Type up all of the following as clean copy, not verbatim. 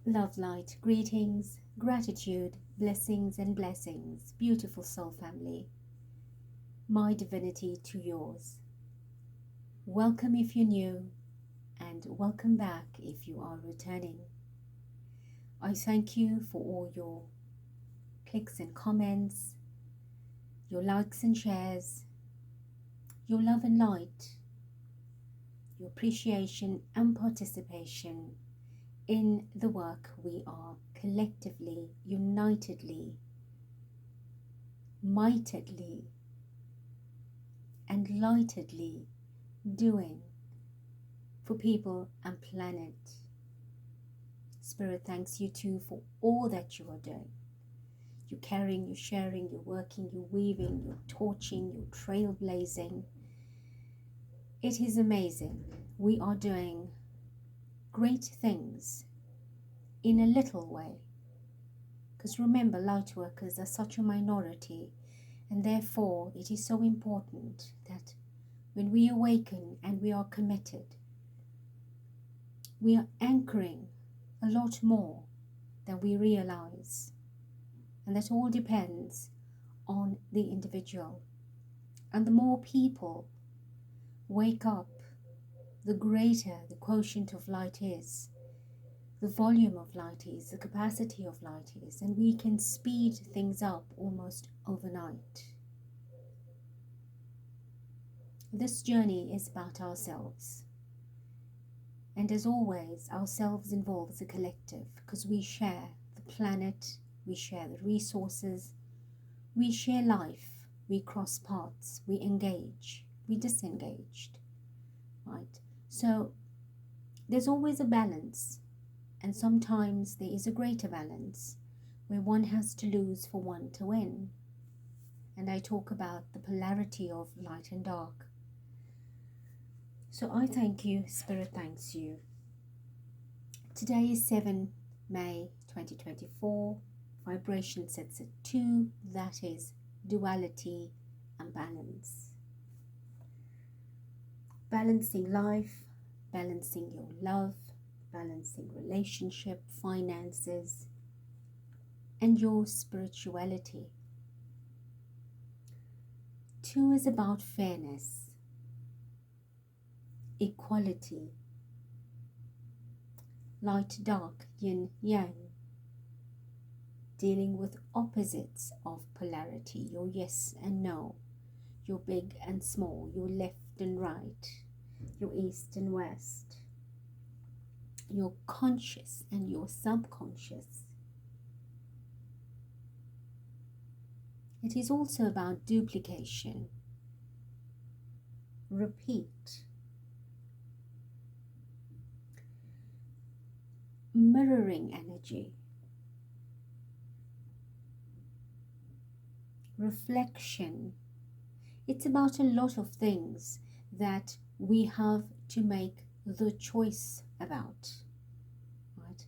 Love light, greetings, gratitude, blessings and blessings, beautiful soul family. My divinity to yours. Welcome if you're new, and welcome back if you are returning. I thank you for all your clicks and comments, your likes and shares, your love and light, your appreciation and participation in the work we are collectively, unitedly, mightily, and lightedly doing for people and planet. Spirit thanks you too for all that you are doing. You're carrying, you're sharing, you're working, you're weaving, you're torching, you're trailblazing. It is amazing. We are doing great things in a little way. Because remember, light workers are such a minority, and therefore it is so important that when we awaken and we are committed, we are anchoring a lot more than we realize. And that all depends on the individual. And the more people wake up, the greater the quotient of light is, the volume of light is, the capacity of light is, and we can speed things up almost overnight. This journey is about ourselves. And as always, ourselves involves a collective, because we share the planet, we share the resources, we share life, we cross paths, we engage, we disengaged, right? So there's always a balance, and sometimes there is a greater balance where one has to lose for one to win. And I talk about the polarity of light and dark. So I thank you, Spirit thanks you. Today is 7 May 2024. Vibration sets at 2, that is duality and balance. Balancing life, balancing your love, balancing relationship, finances, and your spirituality. 2 is about fairness, equality, light, dark, yin, yang, dealing with opposites of polarity, your yes and no, your big and small, your left and right, your east and west, your conscious and your subconscious. It is also about duplication, repeat, mirroring energy, reflection. It's about a lot of things that we have to make the choice about, right?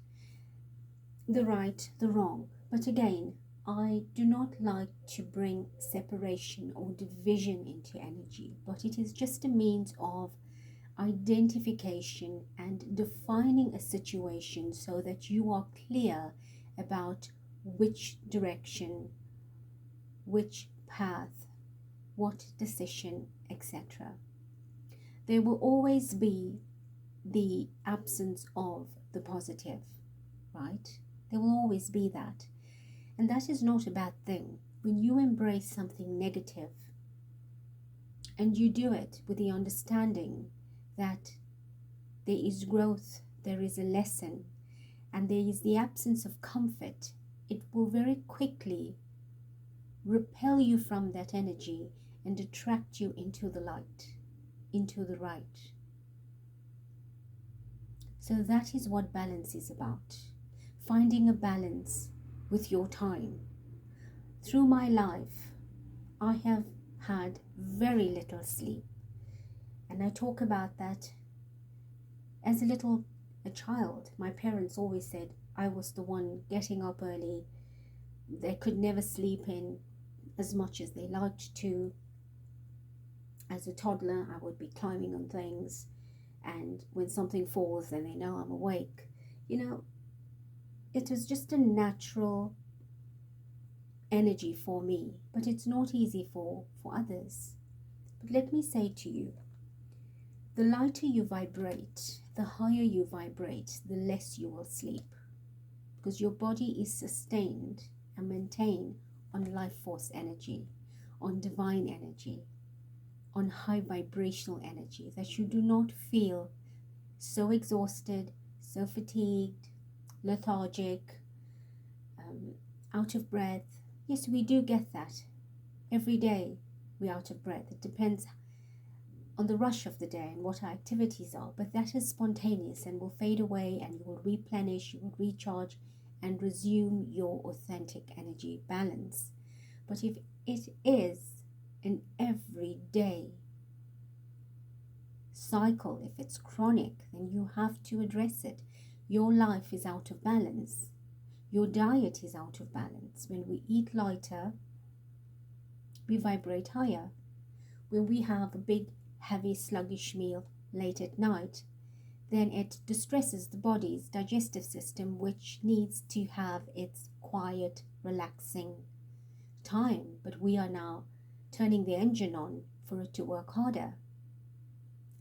The right, the wrong. But again, I do not like to bring separation or division into energy, but it is just a means of identification and defining a situation so that you are clear about which direction, which path, what decision, etc. There will always be the absence of the positive, right? There will always be that. And that is not a bad thing. When you embrace something negative and you do it with the understanding that there is growth, there is a lesson, and there is the absence of comfort, it will very quickly repel you from that energy and attract you into the light, into the right. So that is what balance is about. Finding a balance with your time. Through my life, I have had very little sleep. And I talk about that as a child. My parents always said I was the one getting up early. They could never sleep in as much as they liked to. As a toddler, I would be climbing on things, and when something falls, then they know I'm awake. You know, it was just a natural energy for me, but it's not easy for others. But let me say to you, the lighter you vibrate, the higher you vibrate, the less you will sleep, because your body is sustained and maintained on life force energy, on divine energy, on high vibrational energy, that you do not feel so exhausted, so fatigued, lethargic, out of breath. Yes, we do get that. Every day we're out of breath. It depends on the rush of the day and what our activities are, but that is spontaneous and will fade away, and you will replenish, you will recharge and resume your authentic energy balance. But if it is an everyday cycle, if it's chronic, then you have to address it. Your life is out of balance. Your diet is out of balance. When we eat lighter, we vibrate higher. When we have a big, heavy, sluggish meal late at night, then it distresses the body's digestive system, which needs to have its quiet, relaxing time. But we are now turning the engine on for it to work harder.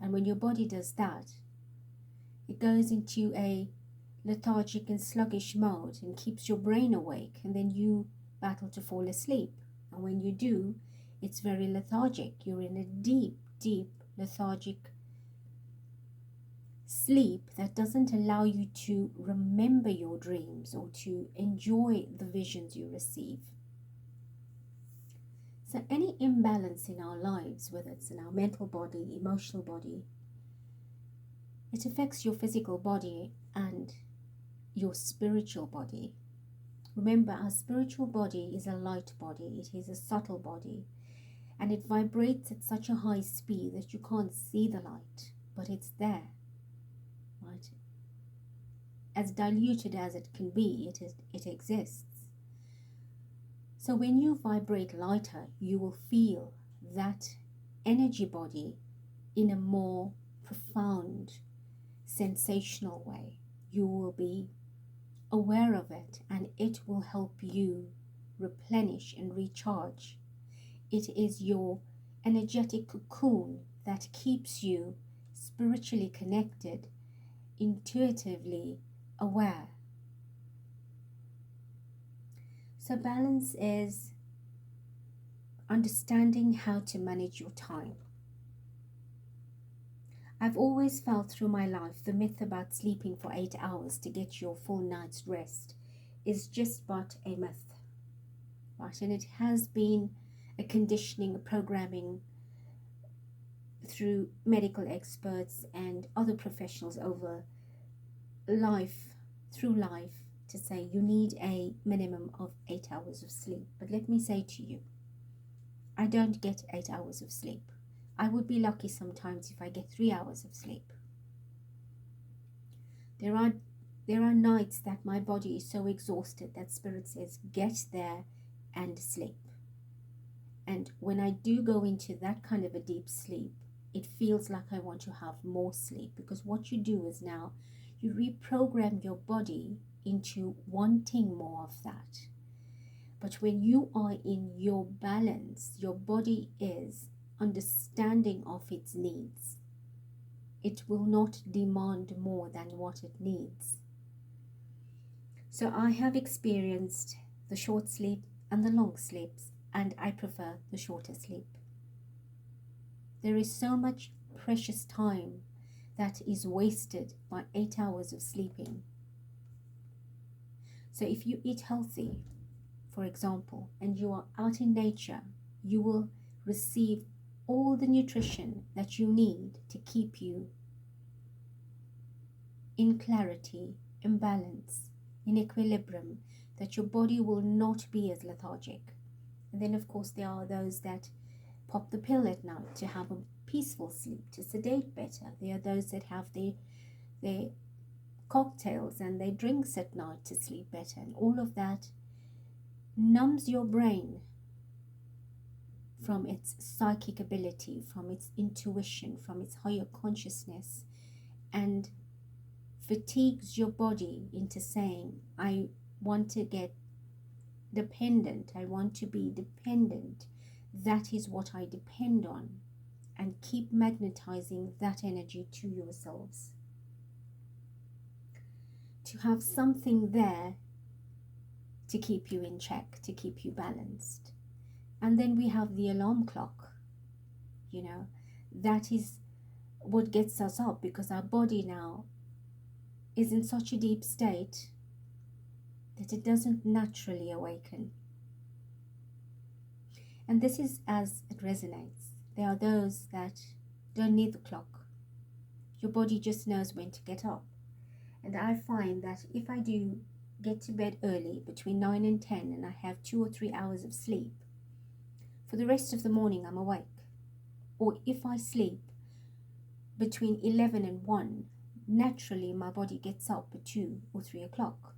And when your body does that, it goes into a lethargic and sluggish mode and keeps your brain awake, and then you battle to fall asleep. And when you do, it's very lethargic. You're in a deep, deep lethargic sleep that doesn't allow you to remember your dreams or to enjoy the visions you receive. So any imbalance in our lives, whether it's in our mental body, emotional body, it affects your physical body and your spiritual body. Remember, our spiritual body is a light body. It is a subtle body, and it vibrates at such a high speed that you can't see the light, but it's there, right? As diluted as it can be, it exists. So when you vibrate lighter, you will feel that energy body in a more profound, sensational way. You will be aware of it, and it will help you replenish and recharge. It is your energetic cocoon that keeps you spiritually connected, intuitively aware. So balance is understanding how to manage your time. I've always felt through my life the myth about sleeping for 8 hours to get your full night's rest is just but a myth, right? And it has been a conditioning, a programming through medical experts and other professionals over life, through life, to say you need a minimum of 8 hours of sleep. But let me say to you, I don't get 8 hours of sleep. I would be lucky sometimes if I get 3 hours of sleep. There are nights that my body is so exhausted that Spirit says, get there and sleep. And when I do go into that kind of a deep sleep, it feels like I want to have more sleep, because what you do is now you reprogram your body into wanting more of that. But when you are in your balance, your body is understanding of its needs. It will not demand more than what it needs. So I have experienced the short sleep and the long sleeps, and I prefer the shorter sleep. There is so much precious time that is wasted by 8 hours of sleeping. So if you eat healthy, for example, and you are out in nature, you will receive all the nutrition that you need to keep you in clarity, in balance, in equilibrium, that your body will not be as lethargic. And then, of course, there are those that pop the pill at night to have a peaceful sleep, to sedate better. There are those that have their cocktails and their drinks at night to sleep better. And all of that numbs your brain from its psychic ability, from its intuition, from its higher consciousness, and fatigues your body into saying, I want to get dependent, I want to be dependent, that is what I depend on, and keep magnetizing that energy to yourselves. To have something there to keep you in check, to keep you balanced. And then we have the alarm clock, you know, that is what gets us up, because our body now is in such a deep state that it doesn't naturally awaken. And this is as it resonates. There are those that don't need the clock. Your body just knows when to get up. And I find that if I do get to bed early, between 9 and 10, and I have 2 or 3 hours of sleep, for the rest of the morning I'm awake. Or if I sleep between 11 and 1, naturally my body gets up at 2 or 3 o'clock.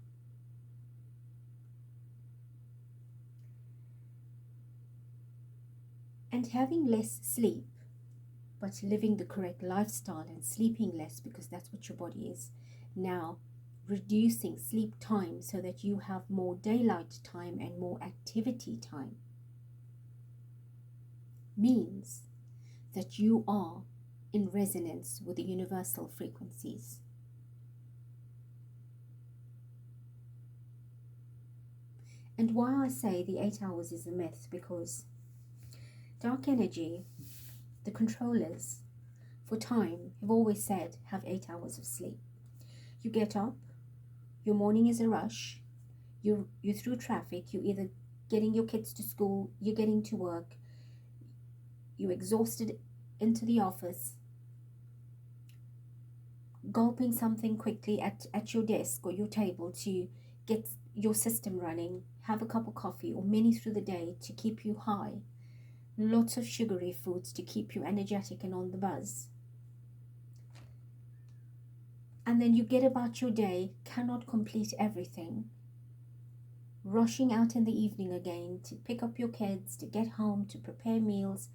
And having less sleep, but living the correct lifestyle and sleeping less, because that's what your body is now, reducing sleep time so that you have more daylight time and more activity time, means that you are in resonance with the universal frequencies. And why I say the 8 hours is a myth, because dark energy, the controllers for time, have always said have 8 hours of sleep. You get up, your morning is a rush, you're through traffic, you're either getting your kids to school, you're getting to work, you're exhausted into the office, gulping something quickly at your desk or your table to get your system running, have a cup of coffee or many through the day to keep you high, lots of sugary foods to keep you energetic and on the buzz. And then you get about your day, cannot complete everything, rushing out in the evening again to pick up your kids, to get home, to prepare meals,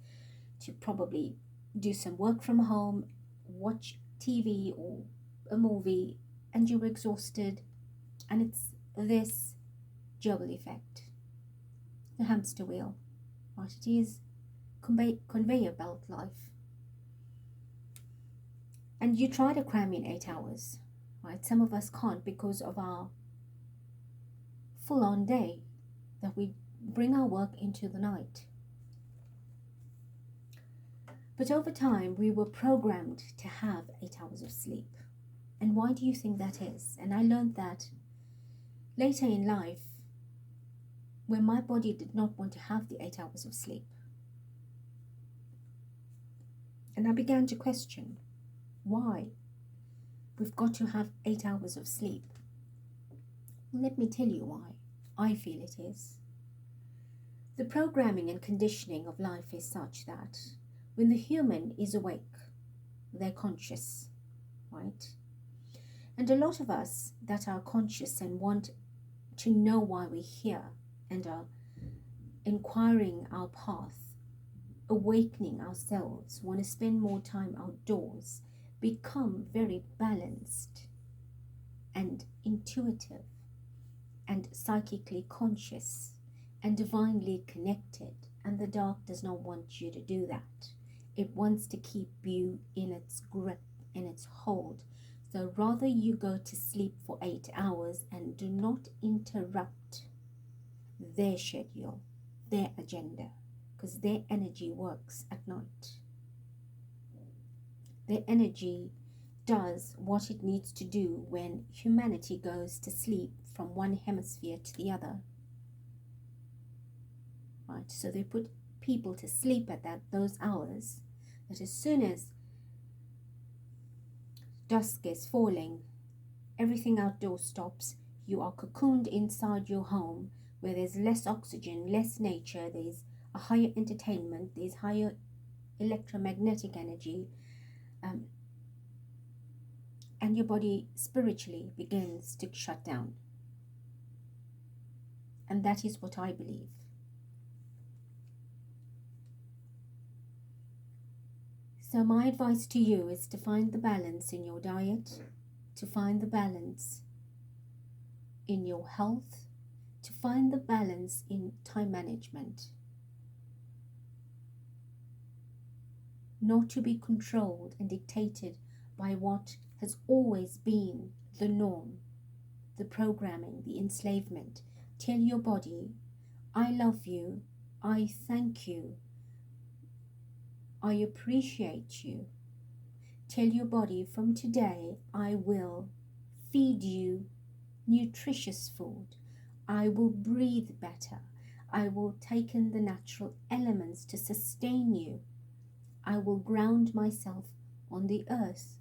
to probably do some work from home, watch TV or a movie, and you're exhausted. And it's this juggle effect, the hamster wheel, right? It is conveyor belt life. And you try to cram in 8 hours, right? Some of us can't because of our full-on day, that we bring our work into the night. But over time, we were programmed to have 8 hours of sleep. And why do you think that is? And I learned that later in life, when my body did not want to have the 8 hours of sleep. And I began to question why we've got to have 8 hours of sleep. Well, let me tell you why I feel it is. The programming and conditioning of life is such that when the human is awake, they're conscious, right? And a lot of us that are conscious and want to know why we're here and are inquiring our path, awakening ourselves, want to spend more time outdoors, become very balanced and intuitive and psychically conscious and divinely connected. And the dark does not want you to do that. It wants to keep you in its grip, in its hold. So rather you go to sleep for 8 hours and do not interrupt their schedule, their agenda, because their energy works at night. Their energy does what it needs to do when humanity goes to sleep from one hemisphere to the other. Right? So they put people to sleep at those hours, that as soon as dusk is falling, everything outdoors stops. You are cocooned inside your home where there's less oxygen, less nature, there's a higher entertainment, there's higher electromagnetic energy, and your body spiritually begins to shut down. And that is what I believe. So my advice to you is to find the balance in your diet, to find the balance in your health, to find the balance in time management, not to be controlled and dictated by what has always been the norm, the programming, the enslavement. Tell your body, I love you, I thank you, I appreciate you. Tell your body, from today I will feed you nutritious food. I will breathe better. I will take in the natural elements to sustain you. I will ground myself on the earth.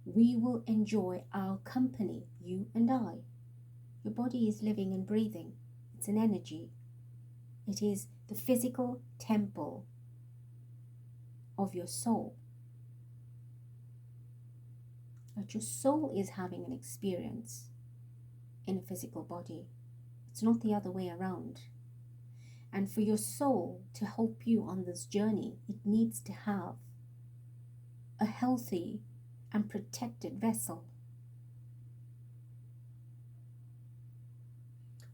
We will enjoy our company, you and I. Your body is living and breathing. It's an energy. It is the physical temple of your soul. But your soul is having an experience in a physical body. It's not the other way around. And for your soul to help you on this journey, it needs to have a healthy and protected vessel.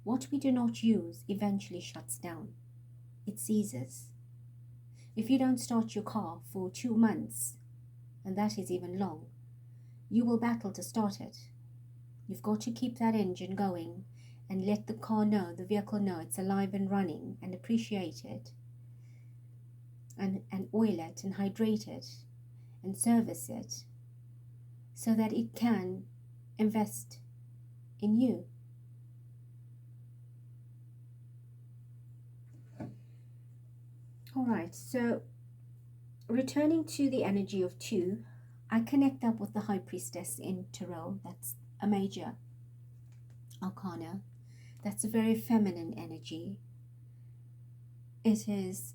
What we do not use eventually shuts down. It seizes. If you don't start your car for 2 months, and that is even long, you will battle to start it. You've got to keep that engine going and let the car know, the vehicle know it's alive and running, and appreciate it, and oil it and hydrate it and service it so that it can invest in you. All right, so returning to the energy of 2, I connect up with the High Priestess in Tarot. That's a major arcana. That's a very feminine energy. It is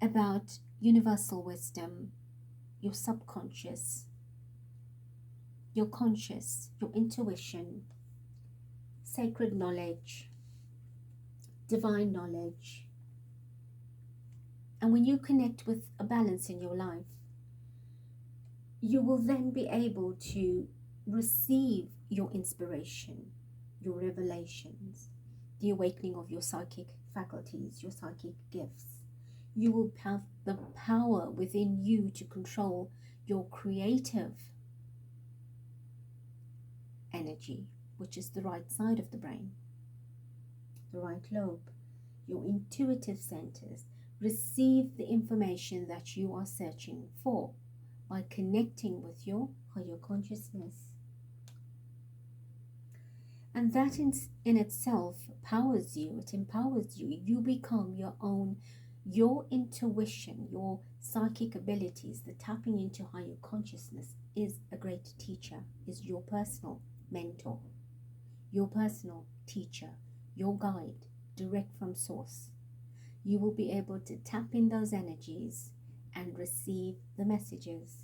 about universal wisdom, your subconscious, your conscious, your intuition, sacred knowledge, divine knowledge. And when you connect with a balance in your life, you will then be able to receive your inspiration, your revelations, the awakening of your psychic faculties, your psychic gifts. You will have the power within you to control your creative energy, which is the right side of the brain, the right lobe, your intuitive centers. Receive the information that you are searching for by connecting with your higher consciousness. And that in itself powers you, it empowers you. You become your own, your intuition, your psychic abilities, the tapping into higher consciousness is a great teacher, is your personal mentor, your personal teacher, your guide, direct from source. You will be able to tap in those energies and receive the messages.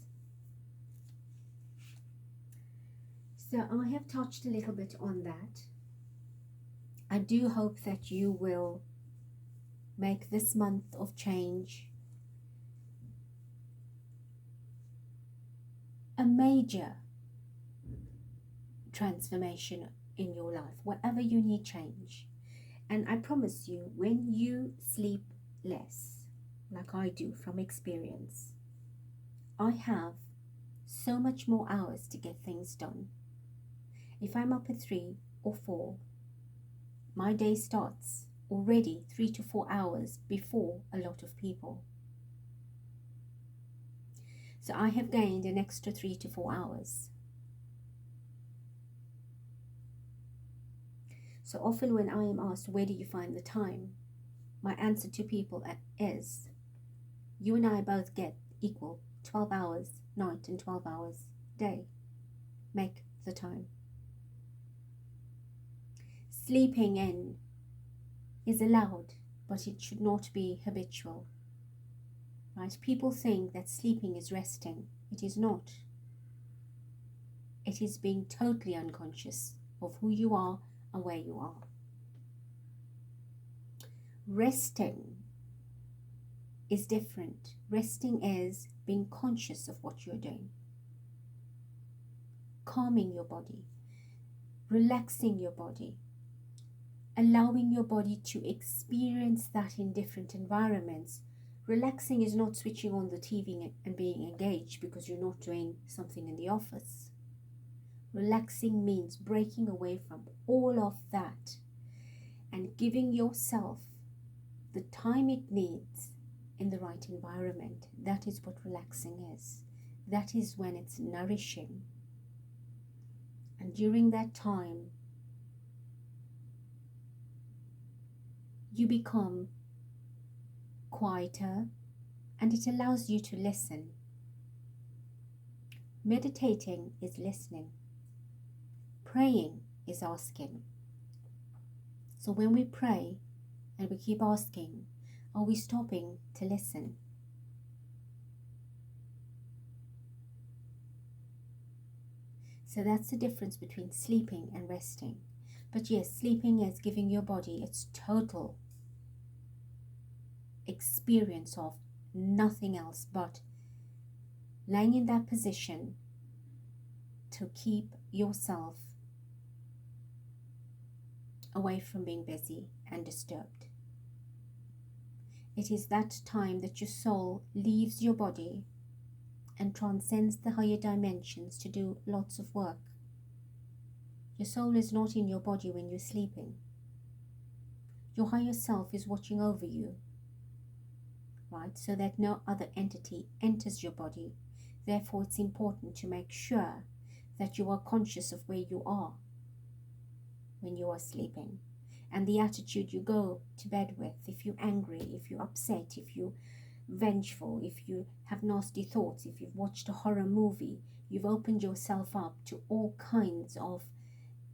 So I have touched a little bit on that. I do hope that you will make this month of change a major transformation in your life, whatever you need change. And I promise you, when you sleep less, like I do from experience, I have so much more hours to get things done. If I'm up at 3 or 4, my day starts already 3 to 4 hours before a lot of people. So I have gained an extra 3 to 4 hours. So often when I am asked, where do you find the time? My answer to people is, you and I both get equal 12 hours night and 12 hours day. Make the time. Sleeping in is allowed, but it should not be habitual. Right? People think that sleeping is resting. It is not. It is being totally unconscious of who you are and where you are. Resting is different. Resting is being conscious of what you're doing. calming your body, relaxing your body, allowing your body to experience that in different environments. Relaxing is not switching on the TV and being engaged because you're not doing something in the office. Relaxing means breaking away from all of that and giving yourself the time it needs in the right environment. That is what relaxing is. That is when it's nourishing. And during that time, you become quieter and it allows you to listen. Meditating is listening. Praying is asking. So when we pray and we keep asking, are we stopping to listen? So that's the difference between sleeping and resting. But yes, sleeping is giving your body its total experience of nothing else but lying in that position to keep yourself away from being busy and disturbed. It is that time that your soul leaves your body and transcends the higher dimensions to do lots of work. Your soul is not in your body when you're sleeping. Your higher self is watching over you, right? So that no other entity enters your body. Therefore, it's important to make sure that you are conscious of where you are when you are sleeping, and the attitude you go to bed with. If you're angry, if you're upset, if you're vengeful, if you have nasty thoughts, if you've watched a horror movie, you've opened yourself up to all kinds of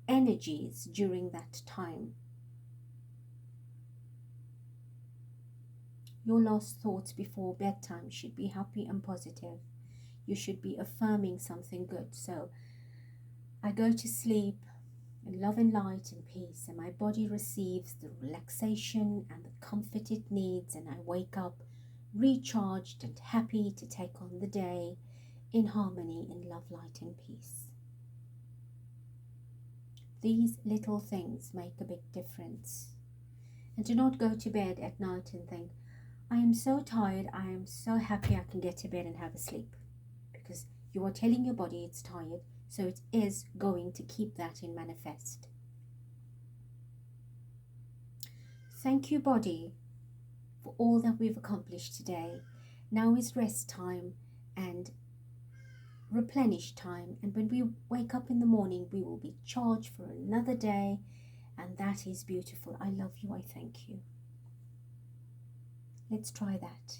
energies during that time. Your last thoughts before bedtime should be happy and positive. You should be affirming something good. So I go to sleep in love and light and peace, and my body receives the relaxation and the comfort it needs, and I wake up recharged and happy to take on the day in harmony, in love, light and peace. These little things make a big difference. And do not go to bed at night and think, I am so tired, I am so happy I can get to bed and have a sleep. Because you are telling your body it's tired, so it is going to keep that in manifest. Thank you, body, for all that we've accomplished today. Now is rest time and replenish time. And when we wake up in the morning, we will be charged for another day. And that is beautiful. I love you. I thank you. Let's try that.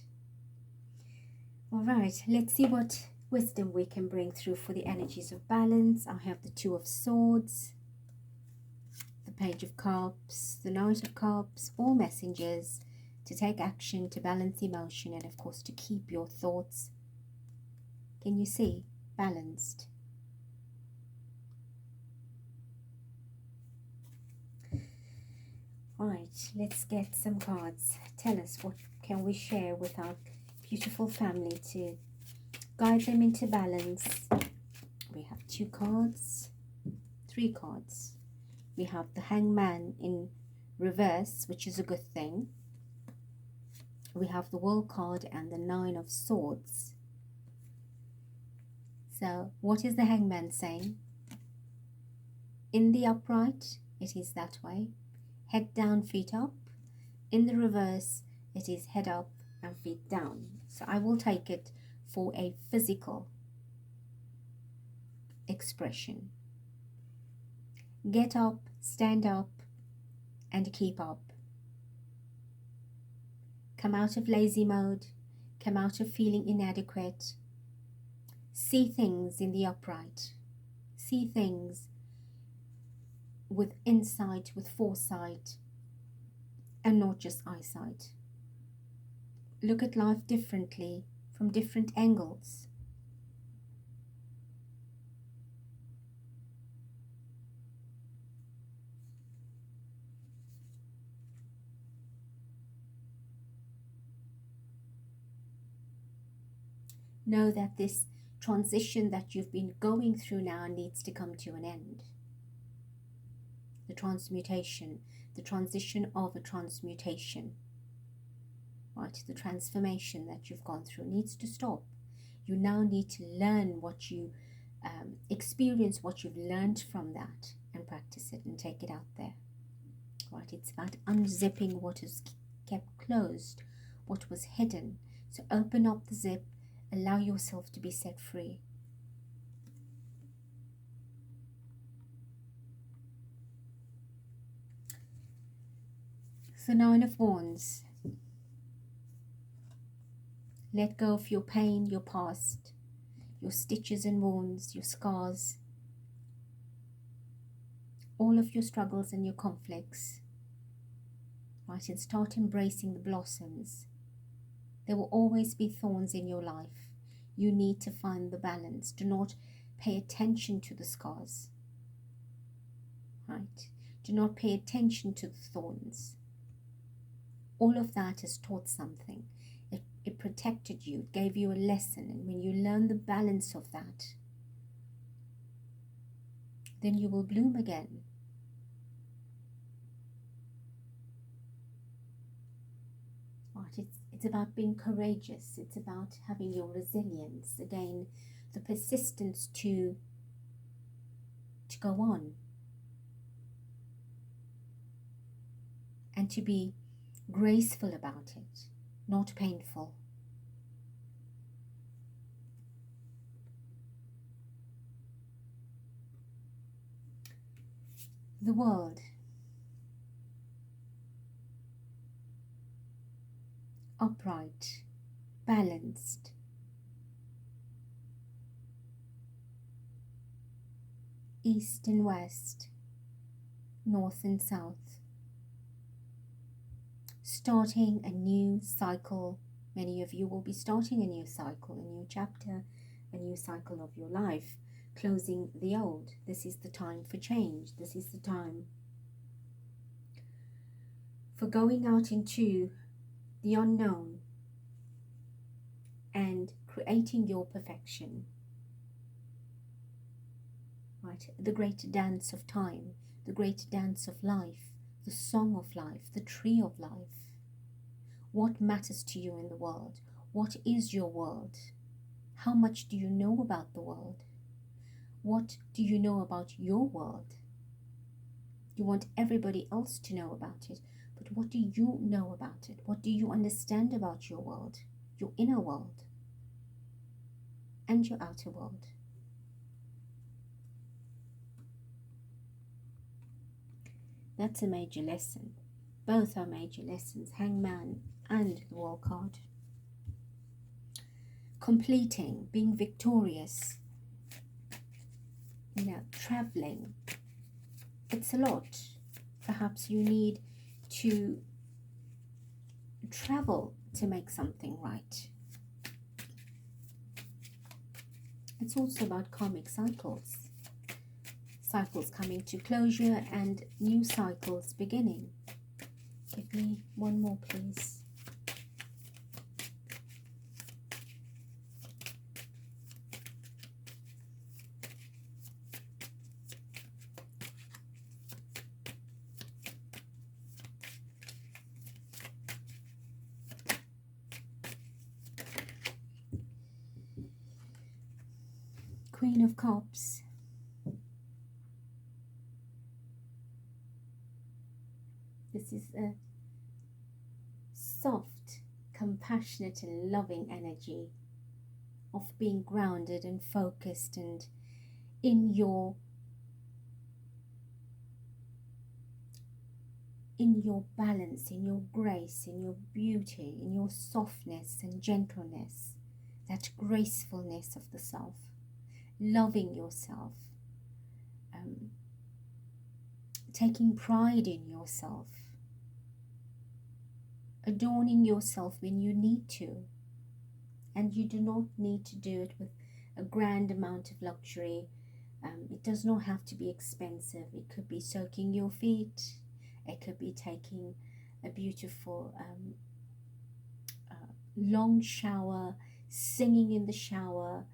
All right, let's see what wisdom we can bring through for the energies of balance. I have the Two of Swords, the Page of Cups, the Knight of Cups, all messengers to take action, to balance emotion, and of course to keep your thoughts, can you see, balanced. All right, let's get some cards. Tell us, what can we share with our beautiful family to guide them into balance? We have 2 cards, 3 cards. We have the Hangman in reverse, which is a good thing. We have the World card and the 9 of Swords. So what is the Hangman saying? In the upright, it is that way. Head down, feet up. In the reverse, it is head up and feet down. So I will take it for a physical expression. Get up, stand up, and keep up. Come out of lazy mode. Come out of feeling inadequate. See things in the upright. See things with insight, with foresight, and not just eyesight. Look at life differently, from different angles. Know that this transition that you've been going through now needs to come to an end. The transmutation, the transition of a transmutation, right? The transformation that you've gone through needs to stop. You now need to learn what you experience, what you've learned from that, and practice it and take it out there, right? It's about unzipping what is kept closed, what was hidden. So open up the zip, allow yourself to be set free. The Nine of Wands. Let go of your pain, your past, your stitches and wounds, your scars, all of your struggles and your conflicts, right? And start embracing the blossoms. There will always be thorns in your life. You need to find the balance. Do not pay attention to the scars, right? Do not pay attention to the thorns. All of that has taught something. It protected you, it gave you a lesson, and when you learn the balance of that, then you will bloom again. Right, it's about being courageous. It's about having your resilience, again, the persistence to go on, and to be graceful about it, not painful. The World. Upright, balanced, east and west, north and south. Starting a new cycle. Many of you will be starting a new cycle, a new chapter, a new cycle of your life, closing the old. This is the time for change. This is the time for going out into the unknown and creating your perfection. Right? The great dance of time, the great dance of life, the song of life, the tree of life. What matters to you in the world? What is your world? How much do you know about the world? What do you know about your world? You want everybody else to know about it, but what do you know about it? What do you understand about your world, your inner world, and your outer world? That's a major lesson. Both are major lessons, Hangman and the World card. Completing, being victorious, traveling. It's a lot. Perhaps you need to travel to make something right. It's also about karmic cycles. Cycles coming to closure and new cycles beginning. Give me one more, please. Queen of Cups. This is a soft, compassionate and loving energy of being grounded and focused and in your balance, in your grace, in your beauty, in your softness and gentleness, that gracefulness of the self, loving yourself, taking pride in yourself, adorning yourself when you need to, and you do not need to do it with a grand amount of luxury. It does not have to be expensive. It could be soaking your feet. It could be taking a beautiful long shower, singing in the shower,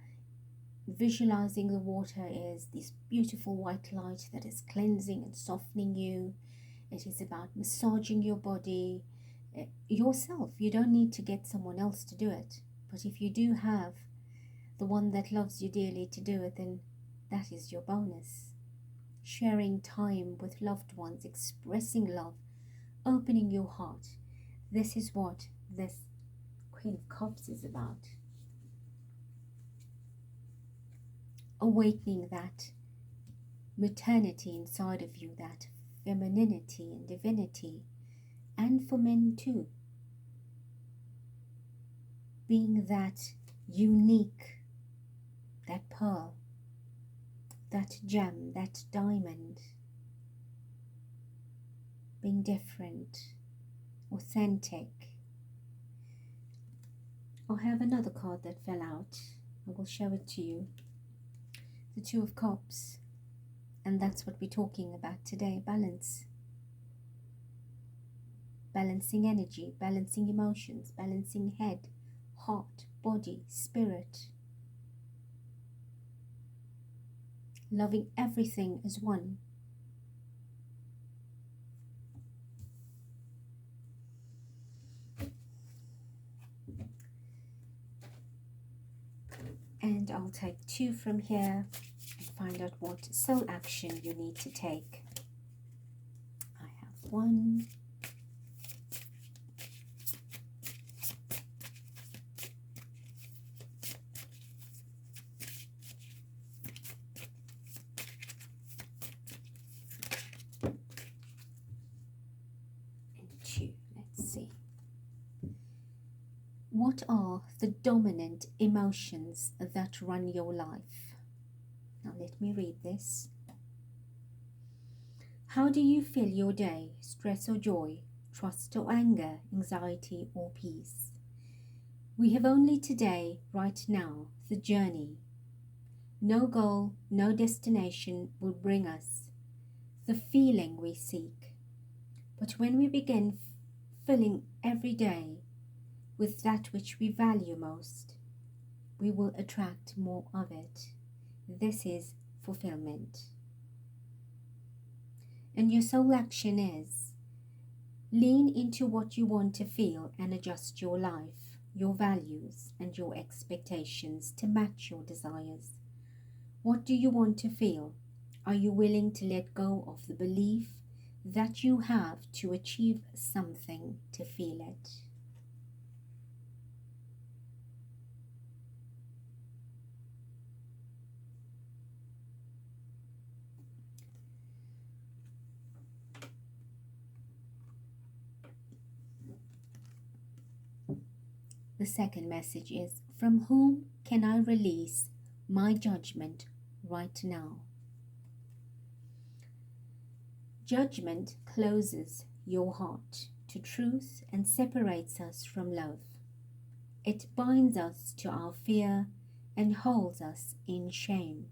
visualizing the water is this beautiful white light that is cleansing and softening you. It is about massaging your body yourself. You don't need to get someone else to do it. But if you do have the one that loves you dearly to do it, then that is your bonus. Sharing time with loved ones, expressing love, opening your heart. This is what this Queen of Cups is about. Awakening that maternity inside of you, that femininity and divinity, and for men too. Being that unique, that pearl, that gem, that diamond. Being different, authentic. I have another card that fell out. I will show it to you. The Two of Cups. And that's what we're talking about today. Balance. Balancing energy, balancing emotions, balancing head, heart, body, spirit. Loving everything as one. And I'll take two from here and find out what soul action you need to take. I have one. And two. Let's see. What are the dominant emotions that run your life? Now let me read this. How do you fill your day? Stress or joy? Trust or anger? Anxiety or peace? We have only today, right now, the journey. No goal, no destination will bring us the feeling we seek. But when we begin filling every day with that which we value most, we will attract more of it. This is fulfillment. And your soul action is lean into what you want to feel and adjust your life, your values and your expectations to match your desires. What do you want to feel? Are you willing to let go of the belief that you have to achieve something to feel it? The second message is, from whom can I release my judgment right now? Judgment closes your heart to truth and separates us from love. It binds us to our fear and holds us in shame.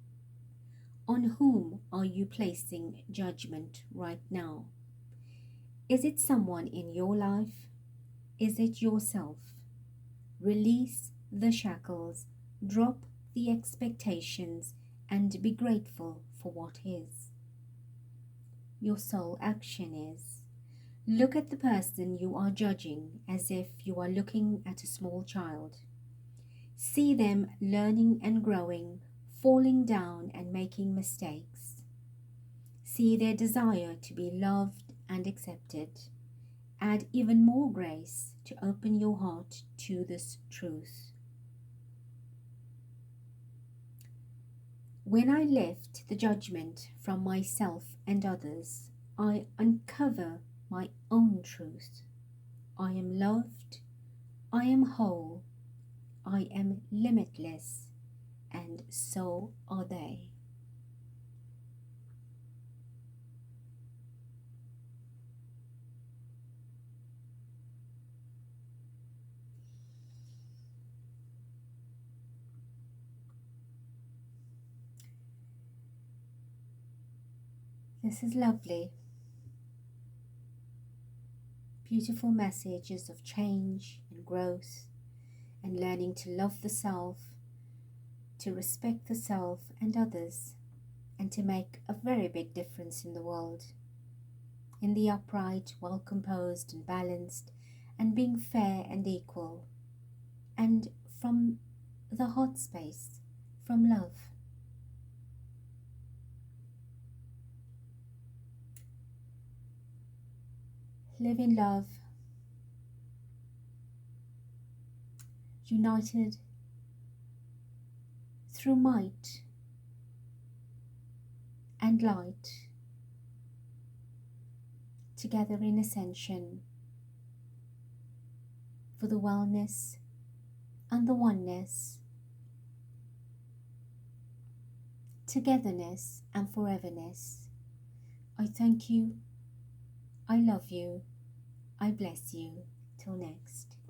On whom are you placing judgment right now? Is it someone in your life? Is it yourself? Release the shackles, drop the expectations, and be grateful for what is. Your soul action is, look at the person you are judging as if you are looking at a small child. See them learning and growing, falling down and making mistakes. See their desire to be loved and accepted. Add even more grace to open your heart to this truth. When I lift the judgment from myself and others, I uncover my own truth. I am loved, I am whole, I am limitless, and so are they. This is lovely. Beautiful messages of change and growth and learning to love the self, to respect the self and others, and to make a very big difference in the world, in the upright, well composed and balanced, and being fair and equal, and from the heart space, from love. Live in love, united through might and light, together in ascension, for the wellness and the oneness, togetherness and foreverness. I thank you, I love you, I bless you. Till next.